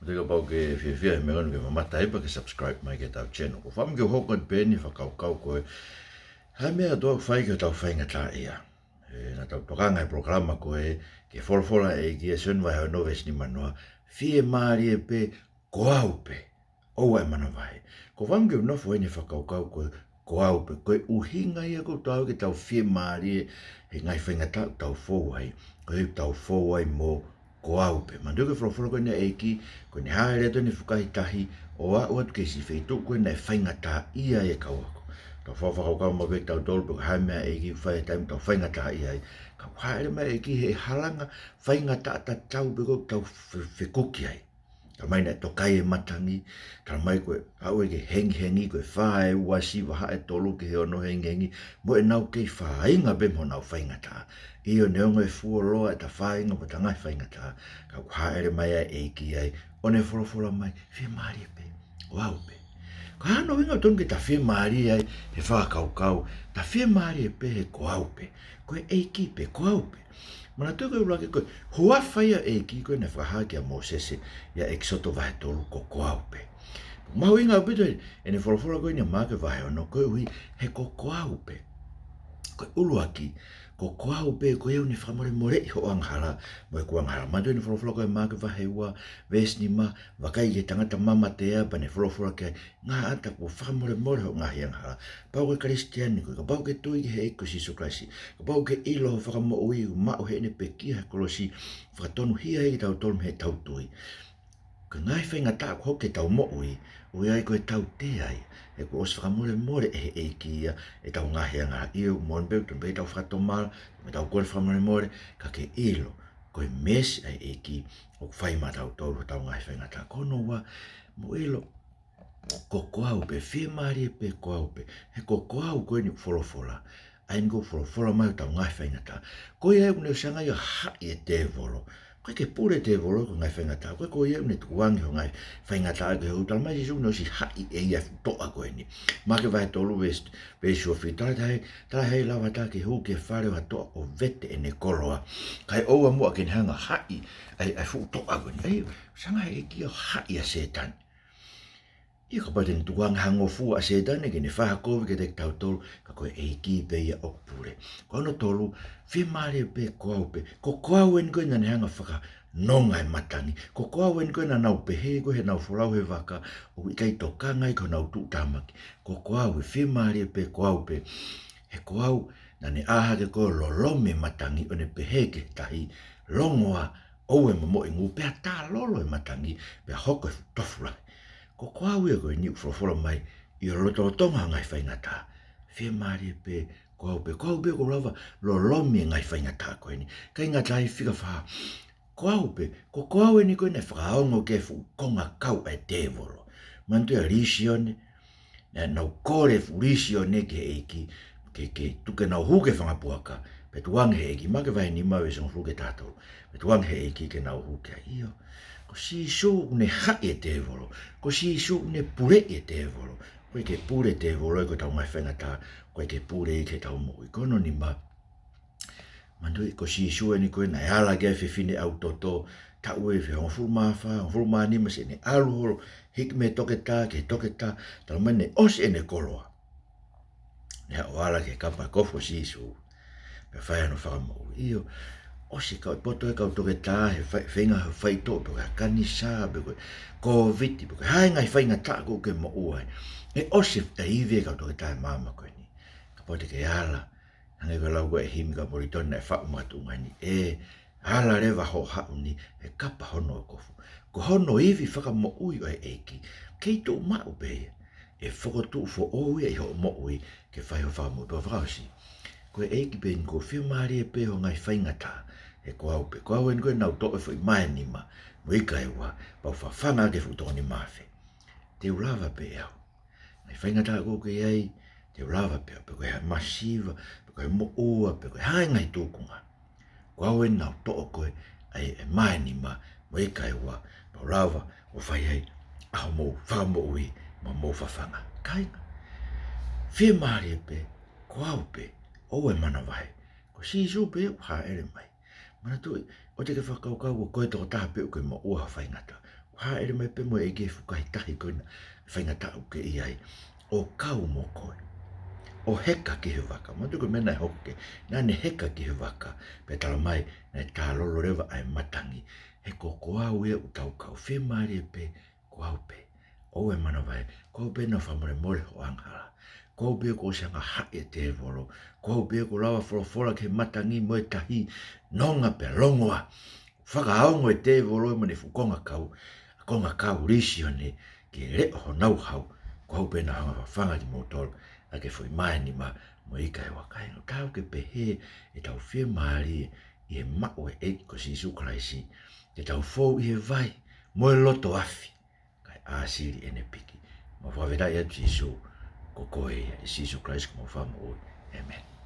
Matega pau ke fia me ngonu ke mamata ipa ke subscribe mai ke tau channel. Ko wham ke hoko ni pēni whakau koe. Hai mea toa whai ke tau Faingata'a'ia. Na tau tokanga e programa koe ke wholawhola e ki e sun vai hau noves ni manoa. Fie maari e pe koau pe. Oua e mana vai. Ko wham ke unofo e ni whakau koe koau pe. Koe uhinga ia ko tau ke tau fie maari e he ngai whaingata tau fōwai. Koe tau fōwai mo koau pe. Mandu ke wholawhola koe ni eiki. Koe ni haere to ni whukahitahi o a ua ke si wheitu koe nei Faingata'a'ia e kauako. Tau whawhakau ma vek tau tolu peko hae mea eiki whae taim tau Faingata'a'ia e. Kau haere mea eiki he halanga Faingata'a tau peko tau whikuki ai. Ka mai nei tokai e matangi, ka mai koe au e ke hengi koe whae wasi waha e tolu ke he ono hengi mo e nau kei whainga be mo nau Faingata'a. Io neongo e fua loa e ta whainga mo ta ngai Faingata'a. Ka haere mai e eiki ai, o ne wholawhola mai, whia maari e pe, wow pe. Ka hano winga tonu ke ta whia maari ai, he whakau, ta whia maari e pe he koau pe, koe eiki pe, koau pe. Mana tō koe ulake koe, hoa whaia eiki koe na whakahaki a Mosese, ia eksoto vahe tolu ko koau pe. Mahu inga upito e ne wholawhola koe ni a māke vahe ono, koe ui he ko koau pe. Koe uluaki, ko koau pe koe au ni whamore more i ho anghala, mo e ko anghala. Mandu ni wholawhola koe māke vahe ua, ves ni ma, wakai ke tangata mama tea, pa ne wholawhola koe, ngā ata ko whamore more ho ngahi anghala. Pau ke Kristiani koe, ka pau ke tui ke he eko Sisu Kraisi, ka pau ke ilo ho whakamo ui, mao he ne pe kia he kolosi, whakatonu hia hei tau tolum he tau tui. Ka ngai Faingata'a ko ke tau mo ui ai koe tau te ai, e ko os whakamore more e eiki ia, e tau ngahi anghala, iyo mon beu, tun bei tau whakatomala, me tau kore whamore more, ka ke ilo, koe mesi ai eiki, o whaima tau tolu tau ngai Faingata'a, kono wa, mo ilo, ko koau pe, whia maari e pe koau pe, he ko koau koe ni wholawhola, ai ni ko wholawhola mai tau ngai Faingata'a, koe ai une usanga ia hai e te volo, koe ke pure te volo ko ngai Faingata'a, koe koe ia une tukuangi ho ngai Faingata'a ke hau tala mai Jesu no si hai e ia toa koe ni, ma ke vai tolu vesu ofi, tala hei lawa ta ke hu ke whare wa toa o vete e ne koloa, kai oua mua ke hanga hai ai fu toa koe ni, ai sanga e kia hai a setani. Ia ka paten tuang hango fu a setane ke ne whaha kovi ke te tau tolu ka koe eiki pe ia okpure. Ko ano tolu, whia maari pe koau pe, ko koau en koe nane hanga whaka nonga e matangi, ko koau en koe na nau pehe koe he nau wholau he waka, o ikai toka ngai ko nau tu tamaki, ko koau e whia maari pe koau pe, he koau nane aha ke koe lolome matangi o ne pehe ke tahi, longoa oue mamo ingu pe a tā lolo e matangi, pe a hoko e tofulai. Ko koau ia koe ni wholawhola mai i o rototonga ngai Faingata'a. Whia maari e pe koau pe ko lava lo lomi ngai Faingata'a koe ni. Kai ngatai whika wha. Koau pe, ko koau e ni koe nei whakaongo ke fu konga kau e te volo. Mantu e risione, nau kore fu risione ke eiki, ke tuke nau huke whangapuaka, pe tuang he eiki, ma ke vai ni mawe song fuke tātou, pe tuang he eiki ke nau huke iyo. Ko si su ne hae te volo, ko si su ne pure e te volo, koe ke pure te volo e ko tau ngai Faingata'a, koe ke pure e ke tau mo i kono ni ma. Mandu ko si su e ni koe na ala ke whiwhine au toto, ta ue whi hong furuma wha, hong furuma ni ma se ne alu holo, hik me toke tā, tala mene os e ne koloa. Ne o ala ke kapa kofo si su, pe whai anu whakamo iyo, osi kau poto e kau toke tā, he whainga whai tō, pe koe kanisa, pe koe COVID, pe koe hae ngai Faingata'a ko ke mo uai. E osi e iwi e kau toke tā e mama koe ni. Ka pote ke ala, hange koe lau koe e himi ka poritona e whau matu ngai ni. E ala rewa ho hau ni, e kapa hono o kofu. Ko hono iwi whaka mo ui o e eiki, kei tō mau pe, e whakotu fo oui e ho mo ui, ke whai ho whakamu pe o whakausi. Koe eiki pe ni ko whia maari e pe ho ngai Faingata'a, e koau pe, koau en koe nau toke fo i mai ni ma, mo ika e wa, pau whawhanga ke futonga ni mawhi. Te ulawa pe au, ngai Faingata'a ko ke iei, te ulawa pe au, pe koe hai masiva, pe koe mo ua, pe koe hai ngai tūkunga. Koau en nau toke koe, ai e mai ni ma, mo ika e wa, pau lawa, o whai hei, aho mo, whakamo ui, ma mo whawhanga. Kainga, whia maari e pe, koau pe, o e mana vai, ko si su pe u ha ere mai. Mana tui, o te ke whakaukau o koe toko taha pe u koe mo ua Faingata'a. Ha ele mai pe mo e ke fukai tahi koina whaingata'u ke iai o kau mo koe. O heka ki he waka, mo tuku mena e hoke, nane heka ki he waka, pe tala mai, nei tā lolo rewa ai matangi, he ko koau e utau kau, whi maari e pe, koau pe, o e mana vai, koau pe na whamore more ho anghala, koau pe ko sianga hae te volo, koau pe ko lawa wholofola ke matangi mo e tahi, nonga pe longoa, whakaongo e te volo e mane fukonga kau risi one, ke re ho nau hau, koau pe na hanga whanga di motolo, a ke foi mai ni ma mo i kai waka no kau ke pehe e tau fie maari i he mao e ko si su kraisi ke tau fou i he vai mo e loto afi kai asiri ene piki mo fa veda ia si su ko koe e si su kraisi mo fa mo amen.